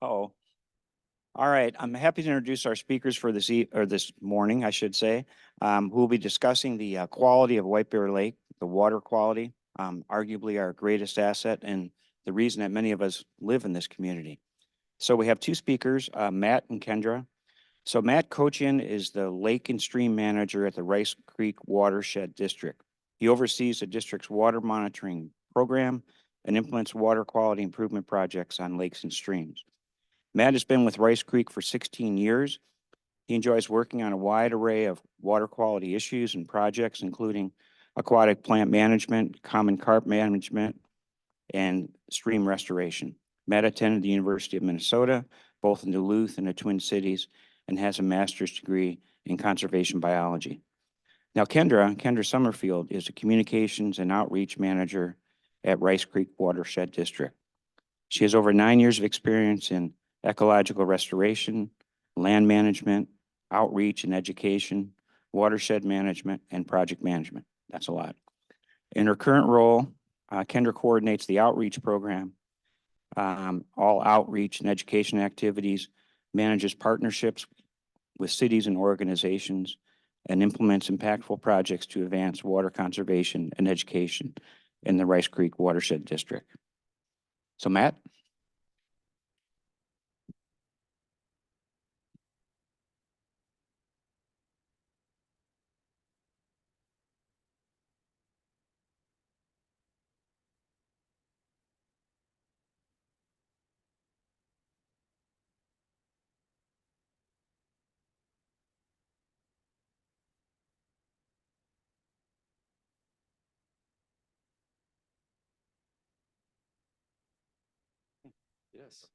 Oh, all right. I'm happy to introduce our speakers for this morning, I should say. Who will be discussing the quality of White Bear Lake, the water quality, arguably our greatest asset and the reason that many of us live in this community. So we have two speakers, Matt and Kendra. So Matt KOCIAN is the Lake and Stream Manager at the Rice Creek Watershed District. He oversees the district's water monitoring program and implements water quality improvement projects on lakes and streams. Matt has been with Rice Creek for 16 years. He enjoys working on a wide array of water quality issues and projects, including aquatic plant management, common carp management, and stream restoration. Matt attended the University of Minnesota, both in Duluth and the Twin Cities, and has a master's degree in conservation biology. Now, Kendra Sommerfeld is a communications and outreach manager at Rice Creek Watershed District. She has over 9 years of experience in ecological restoration, land management, outreach and education, watershed management, and project management. That's a lot. In her current role, Kendra coordinates the outreach program, all outreach and education activities, manages partnerships with cities and organizations, and implements impactful projects to advance water conservation and education in the Rice Creek Watershed District. So, Matt? Yes.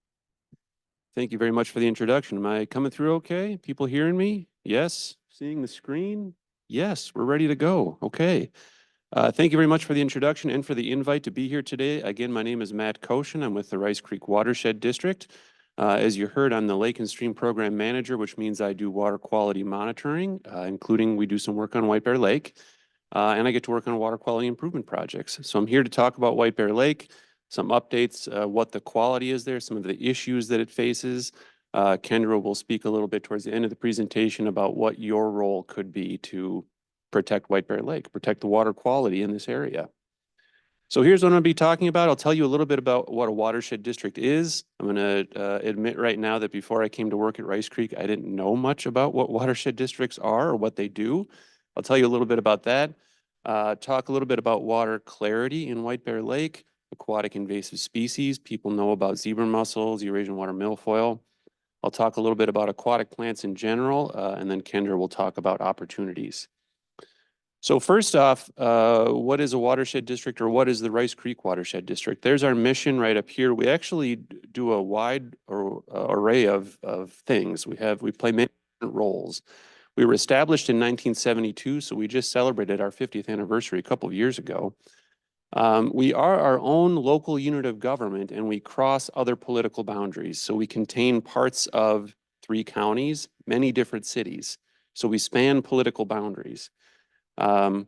Thank you very much for the introduction. Am I coming through okay? People hearing me? Yes. Seeing the screen? Yes, we're ready to go. Okay. Thank you very much for the introduction and for the invite to be here today. Again, my name is Matt KOCIAN. I'm with the Rice Creek Watershed District. As you heard, I'm the Lake and Stream Program Manager, which means I do water quality monitoring, including we do some work on White Bear Lake, and I get to work on water quality improvement projects. So I'm here to talk about White Bear Lake, some updates, what the quality is there, some of the issues that it faces. Kendra will speak a little bit towards the end of the presentation about what your role could be to protect White Bear Lake, protect the water quality in this area. So here's what I'm going to be talking about. I'll tell you a little bit about what a watershed district is. I'm going to admit right now that before I came to work at Rice Creek, I didn't know much about what watershed districts are or what they do. I'll tell you a little bit about that. Talk a little bit about water clarity in White Bear Lake, aquatic invasive species. People know about zebra mussels, Eurasian water milfoil. I'll talk a little bit about aquatic plants in general, and then Kendra will talk about opportunities. So first off, what is a watershed district, or what is the Rice Creek Watershed District? There's our mission right up here. We actually do a wide array of things. We play many different roles. We were established in 1972, so we just celebrated our 50th anniversary a couple of years ago. We are our own local unit of government, and we cross other political boundaries. So we contain parts of 3 counties, many different cities. So we span political boundaries. When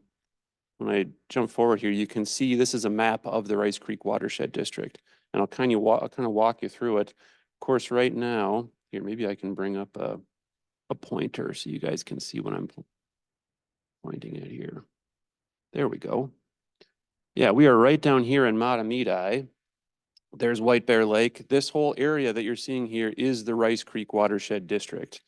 I jump forward here, you can see this is a map of the Rice Creek Watershed District, and I'll kind of walk you through it. Of course, right now, here, maybe I can bring up a pointer so you guys can see what I'm pointing at here. There we go. Yeah, we are right down here in Matamidi. There's White Bear Lake. This whole area that you're seeing here is the Rice Creek Watershed District.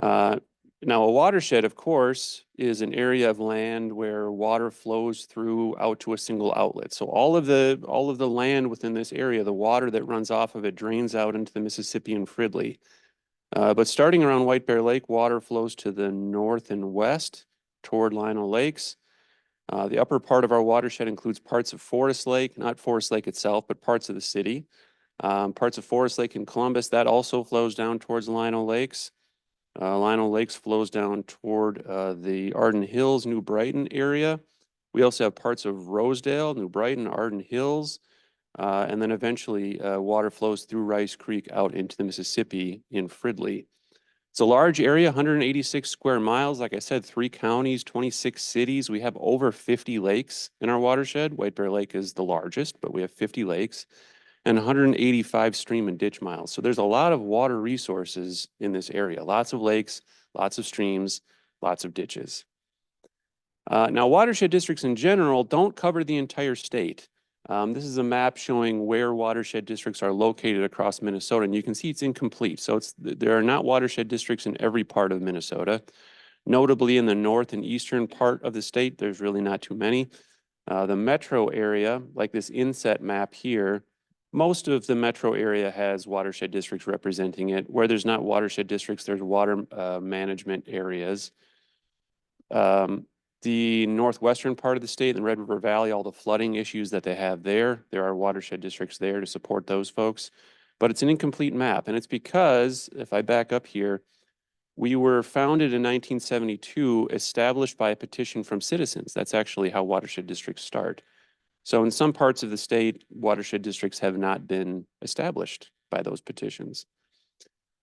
Now, a watershed, of course, is an area of land where water flows through out to a single outlet. So all of the land within this area, the water that runs off of it drains out into the Mississippi and Fridley. But starting around White Bear Lake, water flows to the north and west toward Lino Lakes. The upper part of our watershed includes parts of Forest Lake, not Forest Lake itself, but parts of the city. Parts of Forest Lake in Columbus, that also flows down towards Lino Lakes. Lino Lakes flows down toward the Arden Hills, New Brighton area. We also have parts of Rosedale, New Brighton, Arden Hills, and then eventually water flows through Rice Creek out into the Mississippi in Fridley. It's a large area, 186 square miles. Like I said, 3 counties, 26 cities. We have over 50 lakes in our watershed. White Bear Lake is the largest, but we have 50 lakes. and 185 stream and ditch miles. So there's a lot of water resources in this area, lots of lakes, lots of streams, lots of ditches. Now, watershed districts in general don't cover the entire state. This is a map showing where watershed districts are located across Minnesota, and you can see it's incomplete. So there are not watershed districts in every part of Minnesota. Notably, in the north and eastern part of the state, there's really not too many. The metro area, like this inset map here, most of the metro area has watershed districts representing it. Where there's not watershed districts, there's water management areas. The northwestern part of the state, the Red River Valley, all the flooding issues that they have there are watershed districts there to support those folks. But it's an incomplete map, and it's because, if I back up here, we were founded in 1972, established by a petition from citizens. That's actually how watershed districts start. So in some parts of the state, watershed districts have not been established by those petitions.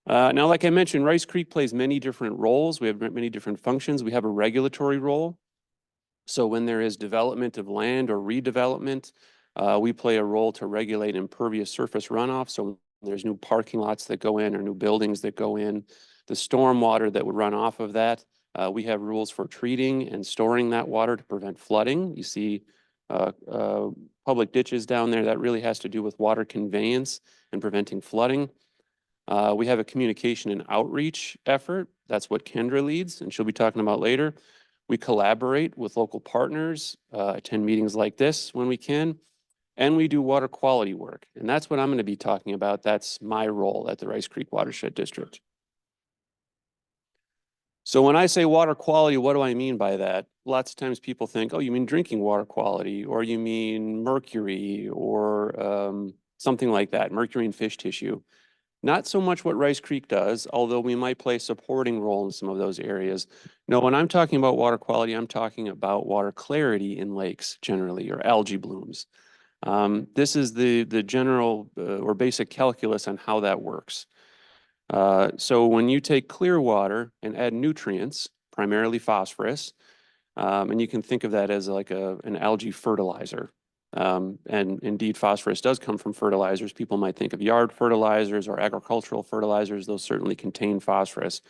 Now, like I mentioned, Rice Creek plays many different roles. We have many different functions. We have a regulatory role. So when there is development of land or redevelopment, we play a role to regulate impervious surface runoff. So when there's new parking lots that go in or new buildings that go in, the stormwater that would run off of that, we have rules for treating and storing that water to prevent flooding. You see public ditches down there. That really has to do with water conveyance and preventing flooding. We have a communication and outreach effort. That's what KENDRA leads, and she'll be talking about later. We collaborate with local partners, attend meetings like this when we can, and we do water quality work. And that's what I'm going to be talking about. That's my role at the Rice Creek Watershed District. So when I say water quality, what do I mean by that? Lots of times people think, oh, you mean drinking water quality, or you mean mercury, or something like that, mercury in fish tissue. Not so much what Rice Creek does, although we might play a supporting role in some of those areas. No, when I'm talking about water quality, I'm talking about water clarity in lakes generally, or algae blooms. This is the general or basic calculus on how that works. So when you take clear water and add nutrients, primarily phosphorus, and you can think of that as like an algae fertilizer. And indeed, phosphorus does come from fertilizers. People might think of yard fertilizers or agricultural fertilizers. Those certainly contain phosphorus.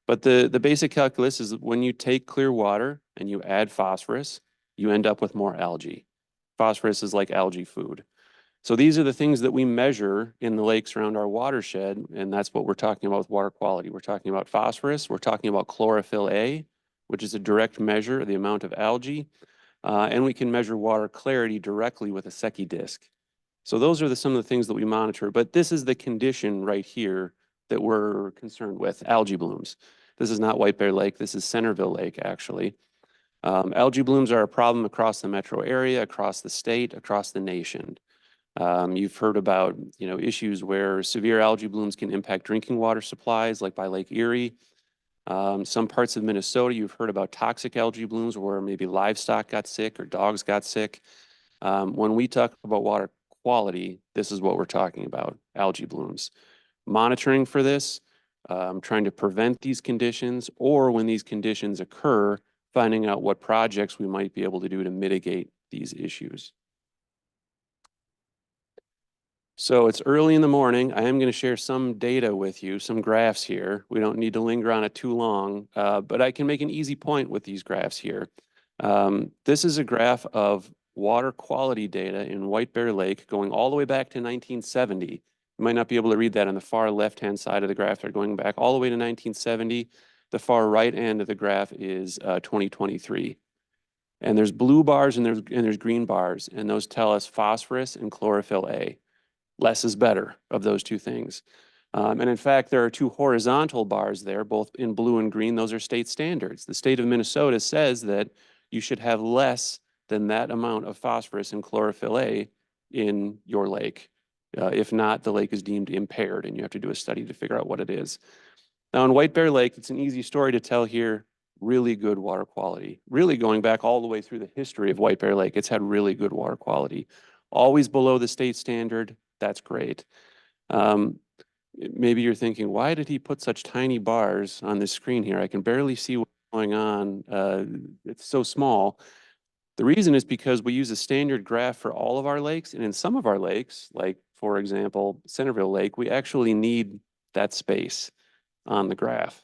But the basic calculus is that when you take clear water and you add phosphorus, you end up with more algae. Phosphorus is like algae food. So these are the things that we measure in the lakes around our watershed, and that's what we're talking about with water quality. We're talking about phosphorus. We're talking about chlorophyll A, which is a direct measure of the amount of algae. And we can measure water clarity directly with a Secchi disc. So those are some of the things that we monitor. But this is the condition right here that we're concerned with, algae blooms. This is not White Bear Lake. This is Centerville Lake, actually. Algae blooms are a problem across the metro area, across the state, across the nation. You've heard about issues where severe algae blooms can impact drinking water supplies, like by Lake Erie. Some parts of Minnesota, you've heard about toxic algae blooms where maybe livestock got sick or dogs got sick. When we talk about water quality, this is what we're talking about, algae blooms. Monitoring for this, trying to prevent these conditions, or when these conditions occur, finding out what projects we might be able to do to mitigate these issues. So it's early in the morning. I am going to share some data with you, some graphs here. We don't need to linger on it too long, but I can make an easy point with these graphs here. This is a graph of water quality data in White Bear Lake going all the way back to 1970. You might not be able to read that on the far left-hand side of the graph. They're going back all the way to 1970. The far right end of the graph is 2023. And there's blue bars and there's green bars, and those tell us phosphorus and chlorophyll A. Less is better of those two things. And in fact, there are two horizontal bars there, both in blue and green. Those are state standards. The state of Minnesota says that you should have less than that amount of phosphorus and chlorophyll A in your lake. If not, the lake is deemed impaired, and you have to do a study to figure out what it is. Now, in White Bear Lake, it's an easy story to tell here. Really good water quality. Really going back all the way through the history of White Bear Lake, it's had really good water quality. Always below the state standard. That's great. Maybe you're thinking, why did he put such tiny bars on this screen here? I can barely see what's going on. It's so small. The reason is because we use a standard graph for all of our lakes, and in some of our lakes, like for example, Centerville Lake, we actually need that space on the graph.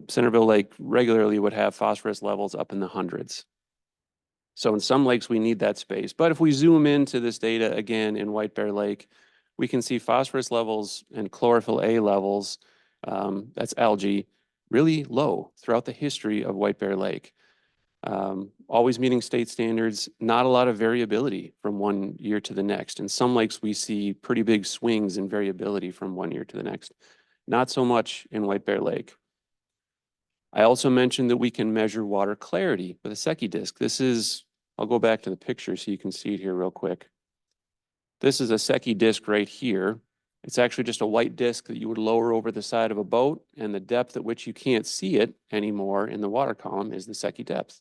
Centerville Lake regularly would have phosphorus levels up in the hundreds. So in some lakes, we need that space. But if we zoom into this data again in White Bear Lake, we can see phosphorus levels and chlorophyll A levels, that's algae, really low throughout the history of White Bear Lake. Always meeting state standards, not a lot of variability from one year to the next. In some lakes, we see pretty big swings in variability from one year to the next. Not so much in White Bear Lake. I also mentioned that we can measure water clarity with a Secchi disc. This is, I'll go back to the picture so you can see it here real quick. This is a Secchi disc right here. It's actually just a white disc that you would lower over the side of a boat, and the depth at which you can't see it anymore in the water column is the Secchi depth.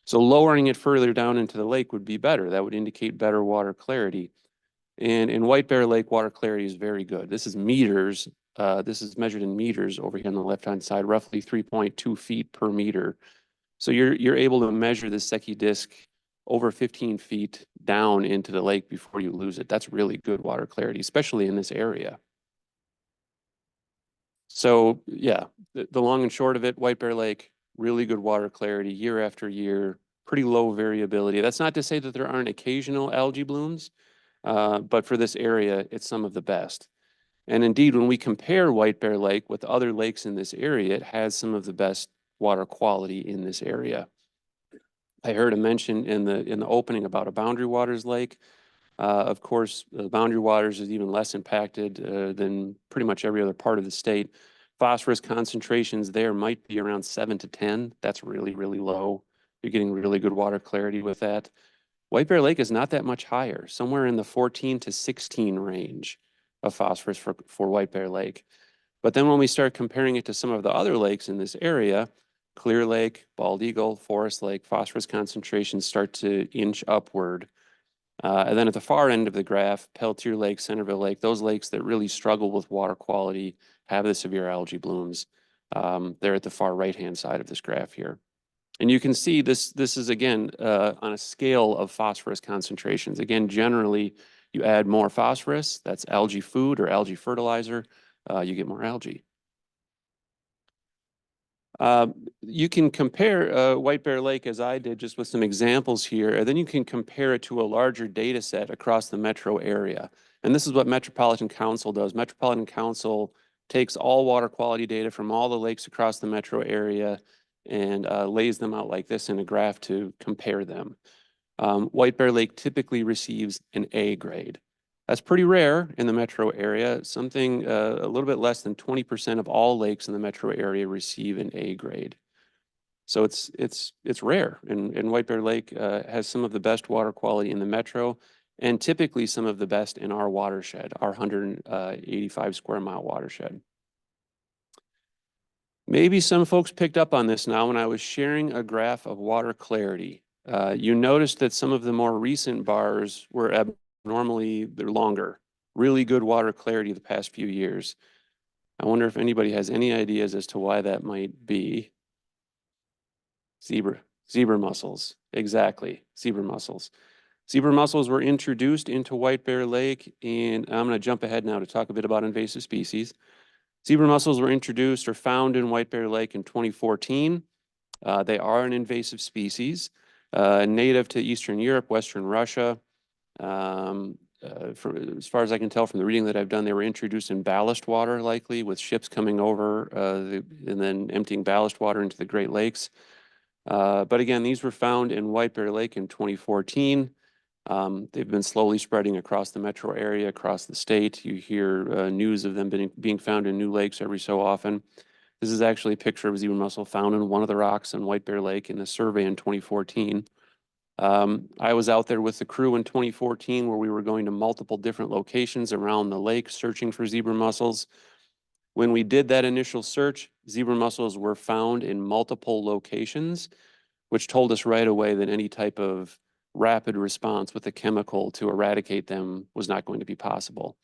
So lowering it further down into the lake would be better. That would indicate better water clarity. And in White Bear Lake, water clarity is very good. This is meters. This is measured in meters over here on the left-hand side, roughly 3.2 feet per meter. So you're able to measure the Secchi disc over 15 feet down into the lake before you lose it. That's really good water clarity, especially in this area. So yeah, the long and short of it, White Bear Lake, really good water clarity year after year, pretty low variability. That's not to say that there aren't occasional algae blooms, but for this area, it's some of the best. And indeed, when we compare White Bear Lake with other lakes in this area, it has some of the best water quality in this area. I heard a mention in the opening about a Boundary Waters lake. Of course, the Boundary Waters is even less impacted than pretty much every other part of the state. Phosphorus concentrations there might be around 7 to 10. That's really, really low. You're getting really good water clarity with that. White Bear Lake is not that much higher, somewhere in the 14 to 16 range of phosphorus for White Bear Lake. But then when we start comparing it to some of the other lakes in this area, Clear Lake, Bald Eagle, Forest Lake, phosphorus concentrations start to inch upward. And then at the far end of the graph, Peltier Lake, Centerville Lake, those lakes that really struggle with water quality have the severe algae blooms. They're at the far right-hand side of this graph here. And you can see this is, again, on a scale of phosphorus concentrations. Again, generally, you add more phosphorus, that's algae food or algae fertilizer, you get more algae. You can compare White Bear Lake, as I did, just with some examples here, and then you can compare it to a larger data set across the metro area. And this is what Metropolitan Council does. Metropolitan Council takes all water quality data from all the lakes across the metro area and lays them out like this in a graph to compare them. White Bear Lake typically receives an A grade. That's pretty rare in the metro area. Something a little bit less than 20% of all lakes in the metro area receive an A grade. So it's rare, and White Bear Lake has some of the best water quality in the metro, and typically some of the best in our watershed, our 185 square mile watershed. Maybe some folks picked up on this now when I was sharing a graph of water clarity. You noticed that some of the more recent bars were abnormally, they're longer, really good water clarity the past few years. I wonder if anybody has any ideas as to why that might be. Zebra mussels, exactly, zebra mussels. Zebra mussels were introduced into White Bear Lake, and I'm gonna jump ahead now to talk a bit about invasive species. Zebra mussels were introduced or found in White Bear Lake in 2014. They are an invasive species, native to Eastern Europe, Western Russia. As far as I can tell from the reading that I've done, they were introduced in ballast water, likely with ships coming over and then emptying ballast water into the Great Lakes. But again, these were found in White Bear Lake in 2014. They've been slowly spreading across the metro area, across the state. You hear news of them being found in new lakes every so often. This is actually a picture of a zebra mussel found in one of the rocks in White Bear Lake in a survey in 2014. I was out there with the crew in 2014 where we were going to multiple different locations around the lake searching for zebra mussels. When we did that initial search, zebra mussels were found in multiple locations, which told us right away that any type of rapid response with a chemical to eradicate them was not going to be possible.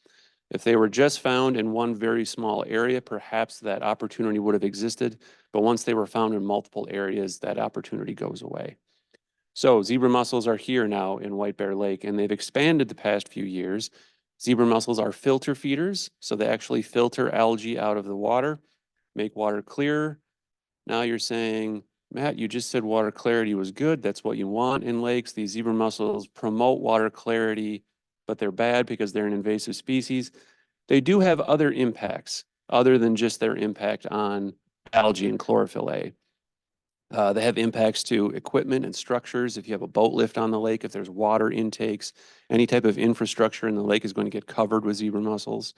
If they were just found in one very small area, perhaps that opportunity would have existed, but once they were found in multiple areas, that opportunity goes away. So zebra mussels are here now in White Bear Lake, and they've expanded the past few years. Zebra mussels are filter feeders, so they actually filter algae out of the water, make water clearer. Now you're saying, Matt, you just said water clarity was good. That's what you want in lakes. These zebra mussels promote water clarity, but they're bad because they're an invasive species. They do have other impacts other than just their impact on algae and chlorophyll A. They have impacts to equipment and structures. If you have a boat lift on the lake, if there's water intakes, any type of infrastructure in the lake is going to get covered with zebra mussels.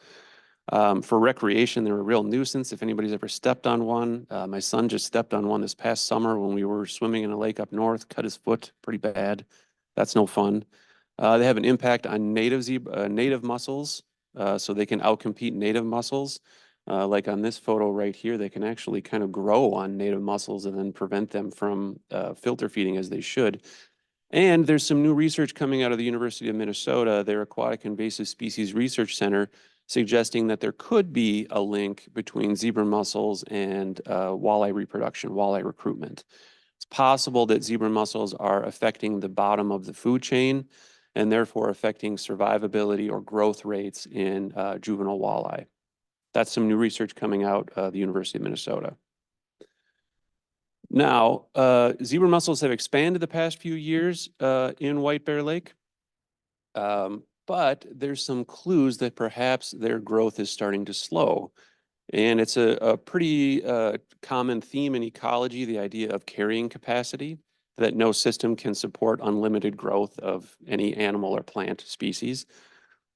For recreation, they're a real nuisance if anybody's ever stepped on one. My son just stepped on one this past summer when we were swimming in a lake up north, cut his foot pretty bad. That's no fun. They have an impact on native mussels, so they can outcompete native mussels. Like on this photo right here, they can actually kind of grow on native mussels and then prevent them from filter feeding as they should. And there's some new research coming out of the University of Minnesota, their Aquatic Invasive Species Research Center, suggesting that there could be a link between zebra mussels and walleye reproduction, walleye recruitment. It's possible that zebra mussels are affecting the bottom of the food chain and therefore affecting survivability or growth rates in juvenile walleye. That's some new research coming out of the University of Minnesota. Now, zebra mussels have expanded the past few years in White Bear Lake, but there's some clues that perhaps their growth is starting to slow. And it's a pretty common theme in ecology, the idea of carrying capacity, that no system can support unlimited growth of any animal or plant species.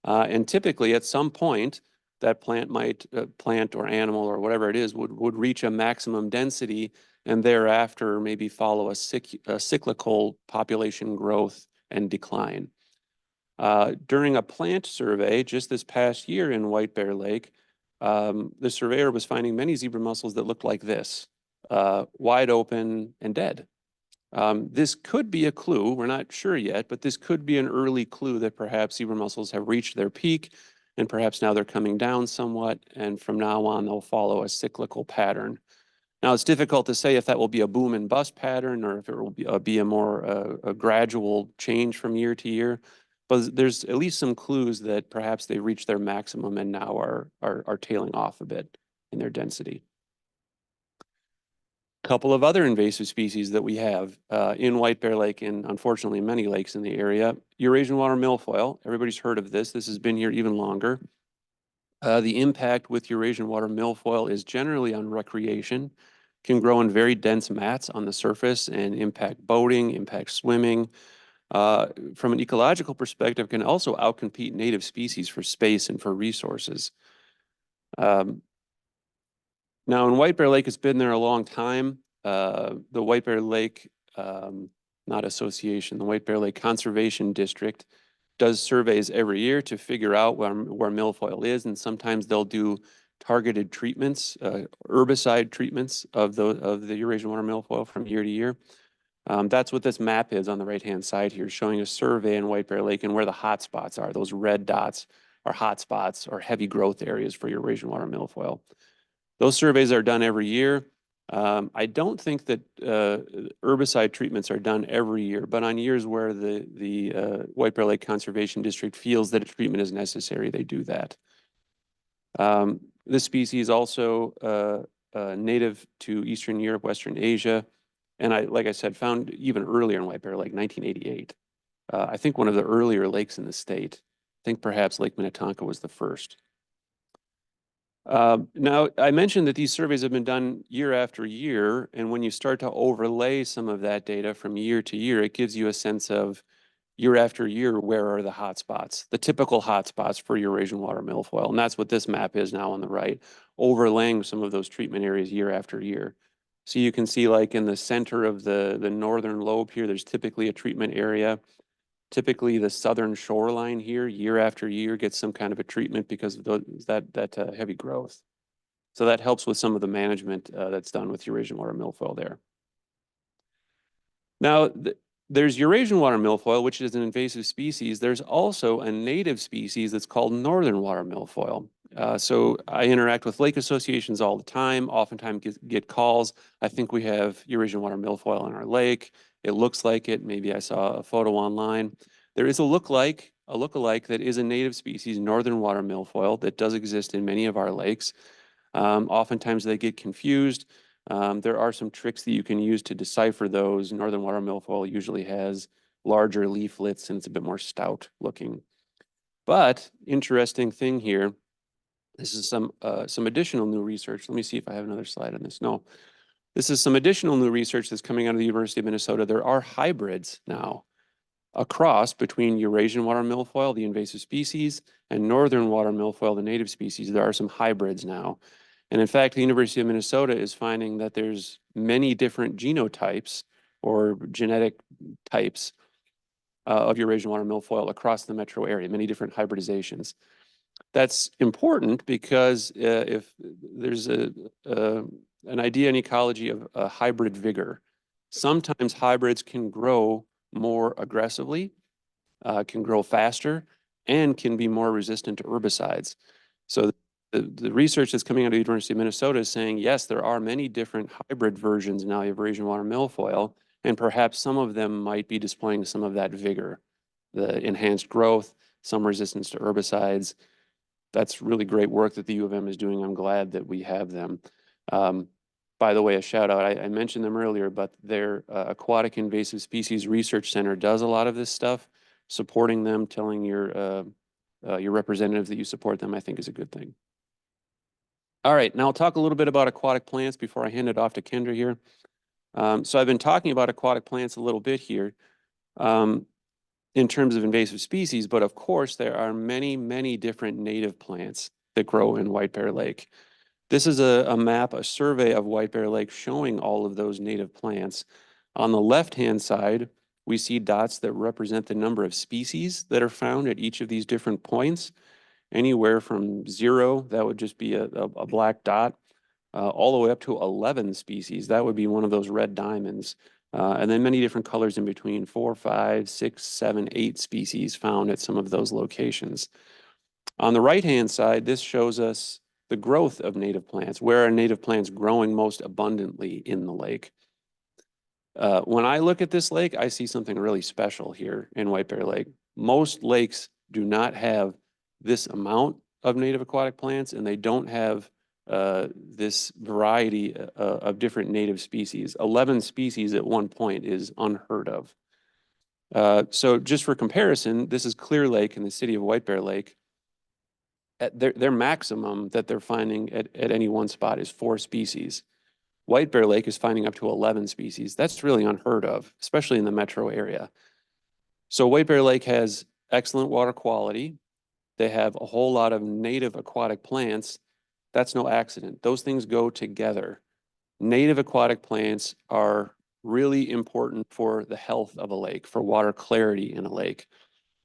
And typically at some point, that plant or animal or whatever it is would reach a maximum density and thereafter maybe follow a cyclical population growth and decline. During a plant survey just this past year in White Bear Lake, the surveyor was finding many zebra mussels that looked like this, wide open and dead. This could be a clue, we're not sure yet, but this could be an early clue that perhaps zebra mussels have reached their peak and perhaps now they're coming down somewhat, and from now on they'll follow a cyclical pattern. Now it's difficult to say if that will be a boom and bust pattern or if it will be a more a gradual change from year to year, but there's at least some clues that perhaps they've reached their maximum and now are tailing off a bit in their density. Couple of other invasive species that we have in White Bear Lake and unfortunately many lakes in the area. Eurasian water milfoil, everybody's heard of this. This has been here even longer. The impact with Eurasian water milfoil is generally on recreation, can grow in very dense mats on the surface and impact boating, impact swimming. From an ecological perspective, can also outcompete native species for space and for resources. Now, in White Bear Lake, it's been there a long time. The White Bear Lake, not association, the White Bear Lake Conservation District does surveys every year to figure out where milfoil is, and sometimes they'll do targeted treatments, herbicide treatments of the Eurasian water milfoil from year to year. That's what this map is on the right-hand side here, showing a survey in White Bear Lake and where the hot spots are. Those red dots are hot spots or heavy growth areas for Eurasian water milfoil. Those surveys are done every year. I don't think that herbicide treatments are done every year, but on years where the White Bear Lake Conservation District feels that a treatment is necessary, they do that. This species is also native to Eastern Europe, Western Asia, and like I said, found even earlier in White Bear Lake, 1988. I think one of the earlier lakes in the state. I think perhaps Lake Minnetonka was the first. Now, I mentioned that these surveys have been done year after year, and when you start to overlay some of that data from year to year, it gives you a sense of year after year, where are the hot spots, the typical hot spots for Eurasian water milfoil. And that's what this map is now on the right, overlaying some of those treatment areas year after year. So you can see like in the center of the northern lobe here, there's typically a treatment area. Typically, the southern shoreline here, year after year, gets some kind of a treatment because of that heavy growth. So that helps with some of the management that's done with Eurasian water milfoil there. Now, there's Eurasian water milfoil, which is an invasive species. There's also a native species that's called northern water milfoil. So I interact with lake associations all the time, oftentimes get calls. I think we have Eurasian water milfoil in our lake. It looks like it. Maybe I saw a photo online. There is a lookalike that is a native species, northern water milfoil, that does exist in many of our lakes. Oftentimes they get confused. There are some tricks that you can use to decipher those. Northern water milfoil usually has larger leaflets and it's a bit more stout looking. But interesting thing here, this is some additional new research. Let me see if I have another slide on this. No, this is some additional new research that's coming out of the University of Minnesota. There are hybrids now, a cross between Eurasian water milfoil, the invasive species, and northern water milfoil, the native species. There are some hybrids now. And in fact, the University of Minnesota is finding that there's many different genotypes or genetic types of Eurasian water milfoil across the metro area, many different hybridizations. That's important because if there's an idea in ecology of a hybrid vigor, sometimes hybrids can grow more aggressively, can grow faster, and can be more resistant to herbicides. So the research that's coming out of the University of Minnesota is saying, yes, there are many different hybrid versions now of Eurasian water milfoil, and perhaps some of them might be displaying some of that vigor, the enhanced growth, some resistance to herbicides. That's really great work that the U of M is doing. I'm glad that we have them. By the way, a shout out, I mentioned them earlier, but their Aquatic Invasive Species Research Center does a lot of this stuff. Supporting them, telling your representatives that you support them, I think is a good thing. All right, now I'll talk a little bit about aquatic plants before I hand it off to Kendra here. So I've been talking about aquatic plants a little bit here in terms of invasive species, but of course there are many, many different native plants that grow in White Bear Lake. This is a map, a survey of White Bear Lake showing all of those native plants. On the left-hand side, we see dots that represent the number of species that are found at each of these different points. Anywhere from 0, that would just be a black dot, all the way up to 11 species. That would be one of those red diamonds. And then many different colors in between, 4, 5, 6, 7, 8 species found at some of those locations. On the right-hand side, this shows us the growth of native plants. Where are native plants growing most abundantly in the lake? When I look at this lake, I see something really special here in White Bear Lake. Most lakes do not have this amount of native aquatic plants, and they don't have this variety of different native species. 11 species at one point is unheard of. So just for comparison, this is Clear Lake in the city of White Bear Lake. At their maximum that they're finding at any one spot is 4 species. White Bear Lake is finding up to 11 species. That's really unheard of, especially in the metro area. So White Bear Lake has excellent water quality. They have a whole lot of native aquatic plants. That's no accident. Those things go together. Native aquatic plants are really important for the health of a lake, for water clarity in a lake.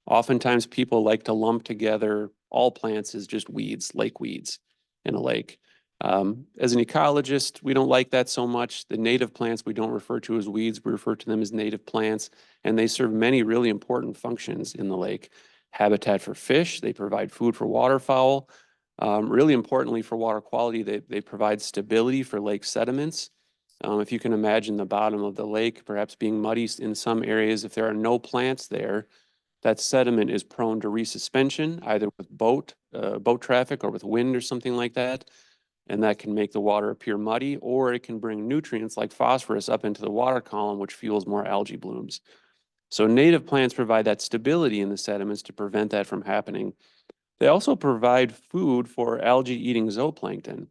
Oftentimes people like to lump together all plants as just weeds, lake weeds in a lake. As an ecologist, we don't like that so much. The native plants we don't refer to as weeds, we refer to them as native plants, and they serve many really important functions in the lake. Habitat for fish, they provide food for waterfowl. Really importantly for water quality, they provide stability for lake sediments. If you can imagine the bottom of the lake perhaps being muddy in some areas, if there are no plants there, that sediment is prone to resuspension, either with boat traffic or with wind or something like that. And that can make the water appear muddy, or it can bring nutrients like phosphorus up into the water column, which fuels more algae blooms. So native plants provide that stability in the sediments to prevent that from happening. They also provide food for algae-eating zooplankton.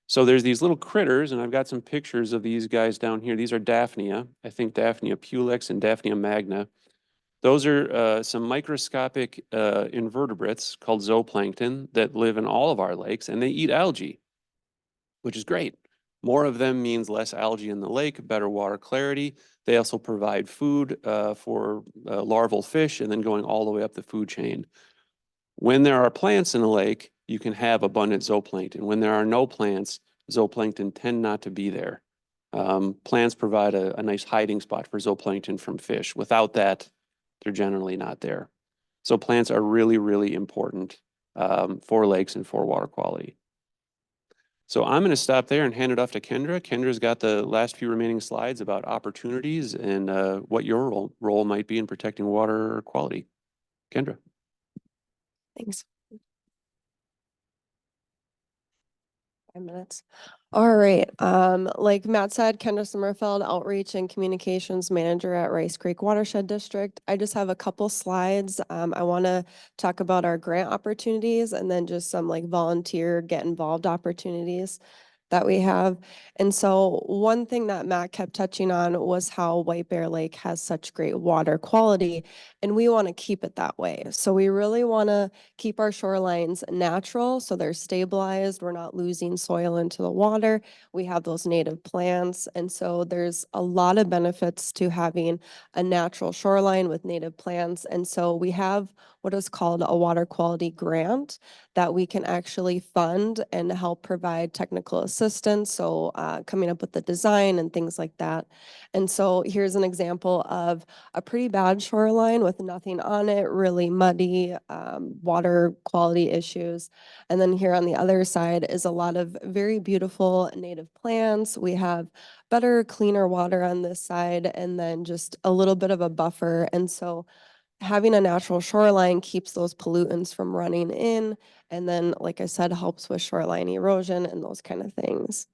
So there's these little critters, and I've got some pictures of these guys down here. These are Daphnia, I think Daphnia pulex and Daphnia magna. Those are some microscopic invertebrates called zooplankton that live in all of our lakes, and they eat algae, which is great. More of them means less algae in the lake, better water clarity. They also provide food for larval fish and then going all the way up the food chain. When there are plants in a lake, you can have abundant zooplankton. When there are no plants, zooplankton tend not to be there. Plants provide a nice hiding spot for zooplankton from fish. Without that, they're generally not there. So plants are really, really important for lakes and for water quality. So I'm going to stop there and hand it off to Kendra. Kendra's got the last few remaining slides about opportunities and what your role might be in protecting water quality. Kendra. Thanks. 5 minutes. All right. Like Matt said, Kendra Sommerfeld, Outreach and Communications Manager at Rice Creek Watershed District. I just have a couple slides. I want to talk about our grant opportunities and then just some like volunteer get involved opportunities that we have. And so one thing that Matt kept touching on was how White Bear Lake has such great water quality, and we want to keep it that way. So we really want to keep our shorelines natural so they're stabilized. We're not losing soil into the water. We have those native plants. And so there's a lot of benefits to having a natural shoreline with native plants. And so we have what is called a water quality grant that we can actually fund and help provide technical assistance. So coming up with the design and things like that. And so here's an example of a pretty bad shoreline with nothing on it, really muddy, water quality issues. And then here on the other side is a lot of very beautiful native plants. We have better, cleaner water on this side, and then just a little bit of a buffer. And so having a natural shoreline keeps those pollutants from running in. And then, like I said, helps with shoreline erosion and those kind of things.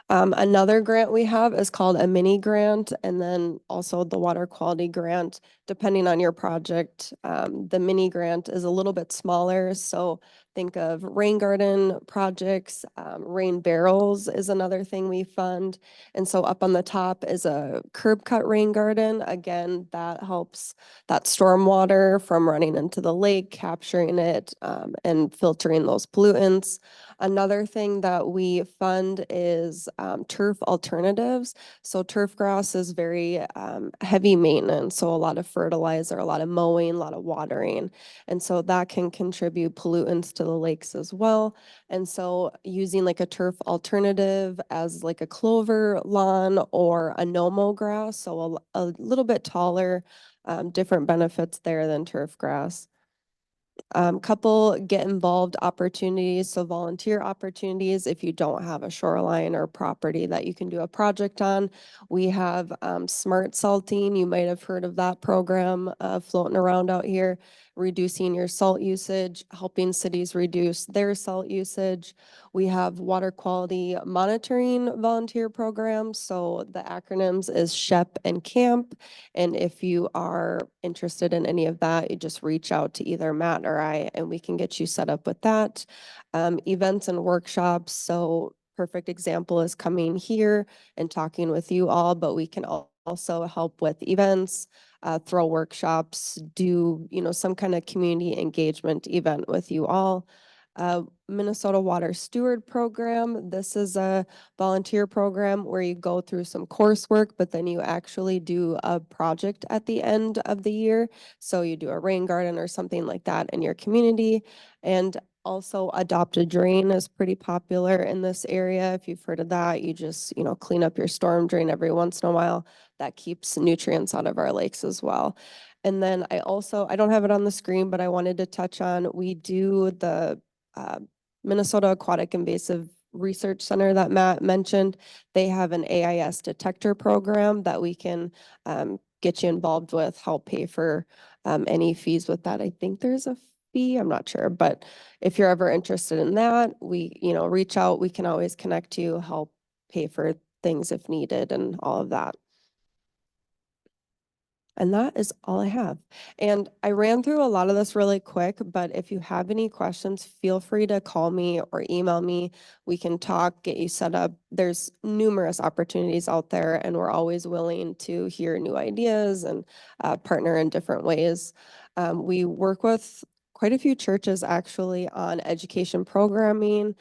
Another grant we have is called a mini grant, and then also the water quality grant, depending on your project. The mini grant is a little bit smaller, so think of rain garden projects. Rain barrels is another thing we fund. And so up on the top is a curb cut rain garden. Again, that helps that stormwater from running into the lake, capturing it, and filtering those pollutants. Another thing that we fund is turf alternatives. So turf grass is very heavy maintenance. So a lot of fertilizer, a lot of mowing, a lot of watering. And so that can contribute pollutants to the lakes as well. And so using like a turf alternative as like a clover lawn or a no-mow grass, so a little bit taller, different benefits there than turf grass. Couple get involved opportunities, so volunteer opportunities if you don't have a shoreline or property that you can do a project on. We have smart salting. You might have heard of that program floating around out here, reducing your salt usage, helping cities reduce their salt usage. We have water quality monitoring volunteer programs. So the acronyms is SHEP and CAMP. And if you are interested in any of that, you just reach out to either Matt or I, and we can get you set up with that. Events and workshops. So perfect example is coming here and talking with you all, but we can also help with events, throw workshops, do, some kind of community engagement event with you all. Minnesota Water Steward Program. This is a volunteer program where you go through some coursework, but then you actually do a project at the end of the year. So you do a rain garden or something like that in your community. And also Adopt a Drain is pretty popular in this area. If you've heard of that, you just, clean up your storm drain every once in a while. That keeps nutrients out of our lakes as well. And then I don't have it on the screen, but I wanted to touch on, we do the Minnesota Aquatic Invasive Research Center that Matt mentioned. They have an AIS detector program that we can get you involved with, help pay for any fees with that. I think there's a fee, I'm not sure, but if you're ever interested in that, we, reach out, we can always connect you, help pay for things if needed and all of that. And that is all I have. And I ran through a lot of this really quick, but if you have any questions, feel free to call me or email me. We can talk, get you set up. There's numerous opportunities out there, and we're always willing to hear new ideas and partner in different ways. We work with quite a few churches actually on education programming,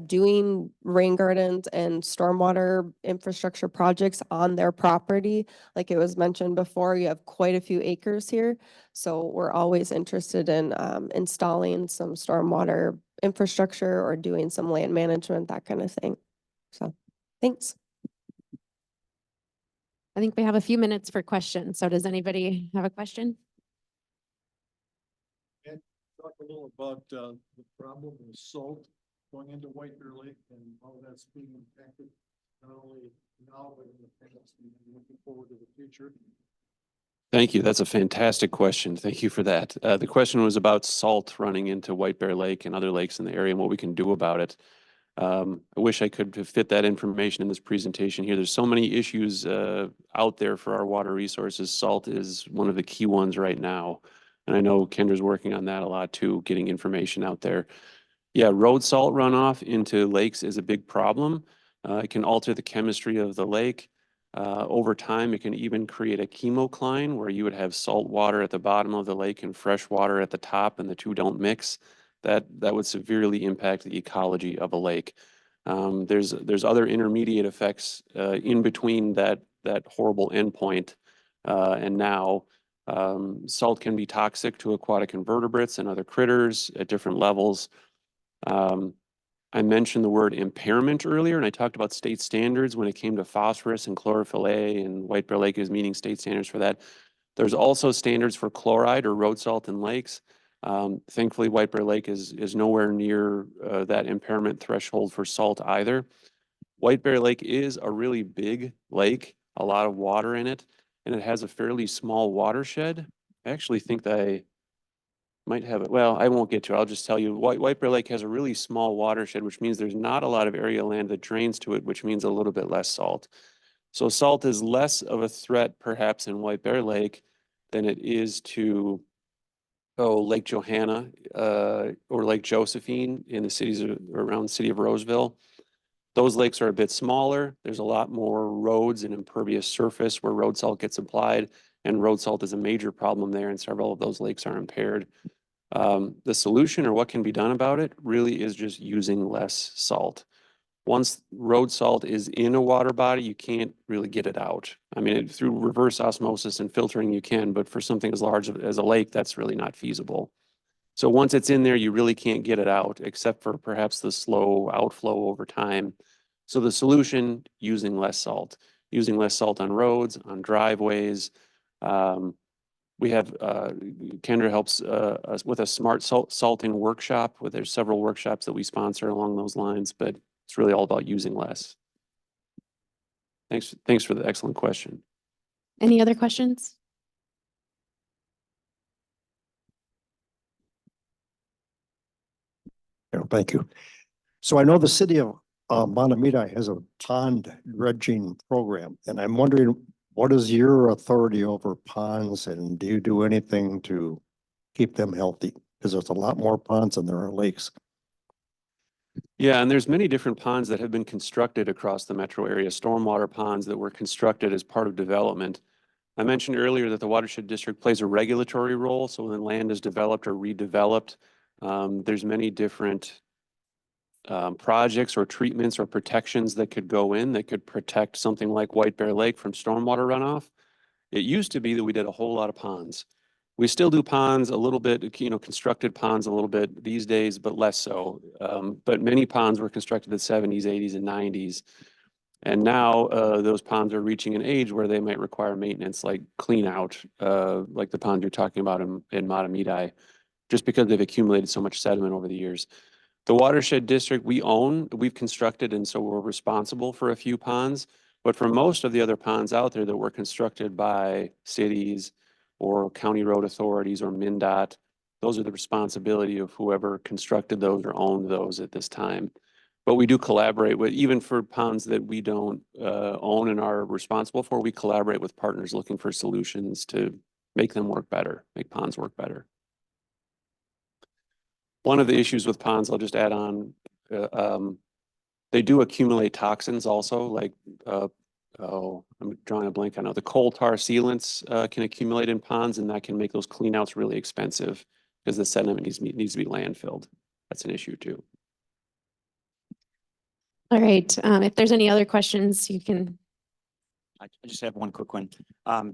doing rain gardens and stormwater infrastructure projects on their property. Like it was mentioned before, you have quite a few acres here. So we're always interested in installing some stormwater infrastructure or doing some land management, that kind of thing. So thanks. I think we have a few minutes for questions. So does anybody have a question? Talk a little about the problem with salt going into White Bear Lake and how that's being impacted, not only now, but in the past, and looking forward to the future. Thank you. That's a fantastic question. Thank you for that. The question was about salt running into White Bear Lake and other lakes in the area and what we can do about it. I wish I could have fit that information in this presentation here. There's so many issues out there for our water resources. Salt is one of the key ones right now. And I know KENDRA's working on that a lot too, getting information out there. Yeah, road salt runoff into lakes is a big problem. It can alter the chemistry of the lake. Over time, it can even create a chemocline where you would have salt water at the bottom of the lake and fresh water at the top, and the two don't mix. That would severely impact the ecology of a lake. There's other intermediate effects in between that horrible endpoint and now. Salt can be toxic to aquatic invertebrates and other critters at different levels. I mentioned the word impairment earlier, and I talked about state standards when it came to phosphorus and chlorophyll A, and White Bear Lake is meeting state standards for that. There's also standards for chloride or road salt in lakes. Thankfully, White Bear Lake is nowhere near that impairment threshold for salt either. White Bear Lake is a really big lake, a lot of water in it, and it has a fairly small watershed. I actually think that I might have it. Well, I won't get to it. I'll just tell you, White Bear Lake has a really small watershed, which means there's not a lot of area land that drains to it, which means a little bit less salt. So salt is less of a threat perhaps in White Bear Lake than it is to Lake Johanna or Lake Josephine in the cities around the city of Roseville. Those lakes are a bit smaller. There's a lot more roads and impervious surface where road salt gets applied, and road salt is a major problem there, and several of those lakes are impaired. The solution, or what can be done about it, really is just using less salt. Once road salt is in a water body, you can't really get it out. I mean, through reverse osmosis and filtering you can, but for something as large as a lake, that's really not feasible. So once it's in there, you really can't get it out, except for perhaps the slow outflow over time. So the solution, using less salt on roads, on driveways. We have, KENDRA helps us with a smart salting workshop, where there's several workshops that we sponsor along those lines, but it's really all about using less. Thanks for the excellent question. Any other questions? Thank you. So I know the city of Mahtomedi has a pond dredging program, and I'm wondering, what is your authority over ponds, and do you do anything to keep them healthy? Because there's a lot more ponds than there are lakes. Yeah, and there's many different ponds that have been constructed across the metro area, stormwater ponds that were constructed as part of development. I mentioned earlier that the Watershed District plays a regulatory role. So when land is developed or redeveloped, there's many different projects or treatments or protections that could go in that could protect something like White Bear Lake from stormwater runoff. It used to be that we did a whole lot of ponds. We still do ponds a little bit, constructed ponds a little bit these days, but less so. But many ponds were constructed in the 70s, 80s, and 90s. And now those ponds are reaching an age where they might require maintenance, like clean out, like the pond you're talking about in Mahtomedi, just because they've accumulated so much sediment over the years. The Watershed District we've constructed, and so we're responsible for a few ponds. But for most of the other ponds out there that were constructed by cities or county road authorities or MnDOT, those are the responsibility of whoever constructed those or owned those at this time. But we do collaborate with, even for ponds that we don't own and are responsible for, we collaborate with partners looking for solutions to make them work better, make ponds work better. One of the issues with ponds, I'll just add on, they do accumulate toxins also, like, I'm drawing a blank. I know the coal tar sealants can accumulate in ponds, and that can make those cleanouts really expensive because the sediment needs to be landfilled. That's an issue too. All right. If there's any other questions, you can. I just have one quick one.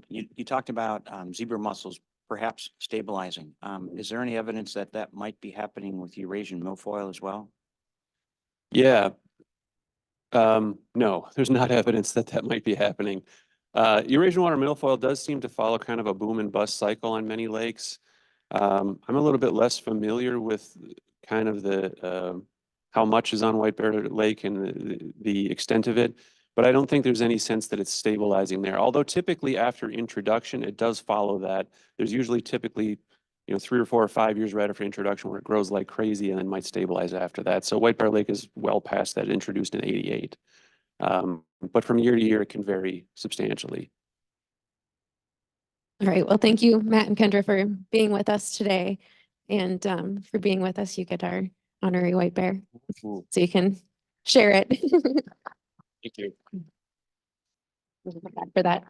You talked about zebra mussels perhaps stabilizing. Is there any evidence that that might be happening with Eurasian milfoil as well? Yeah. No, there's not evidence that that might be happening. Eurasian water milfoil does seem to follow kind of a boom and bust cycle on many lakes. I'm a little bit less familiar with kind of the how much is on White Bear Lake and the extent of it. But I don't think there's any sense that it's stabilizing there. Although typically after introduction, it does follow that. There's usually typically, 3 or 4 or 5 years right after introduction where it grows like crazy and then might stabilize after that. So White Bear Lake is well past that, introduced in '88. But from year to year, it can vary substantially. All right. Well, thank you, Matt and Kendra, for being with us today. And for being with us, you get our honorary white bear. So you can share it. Thank you. For that.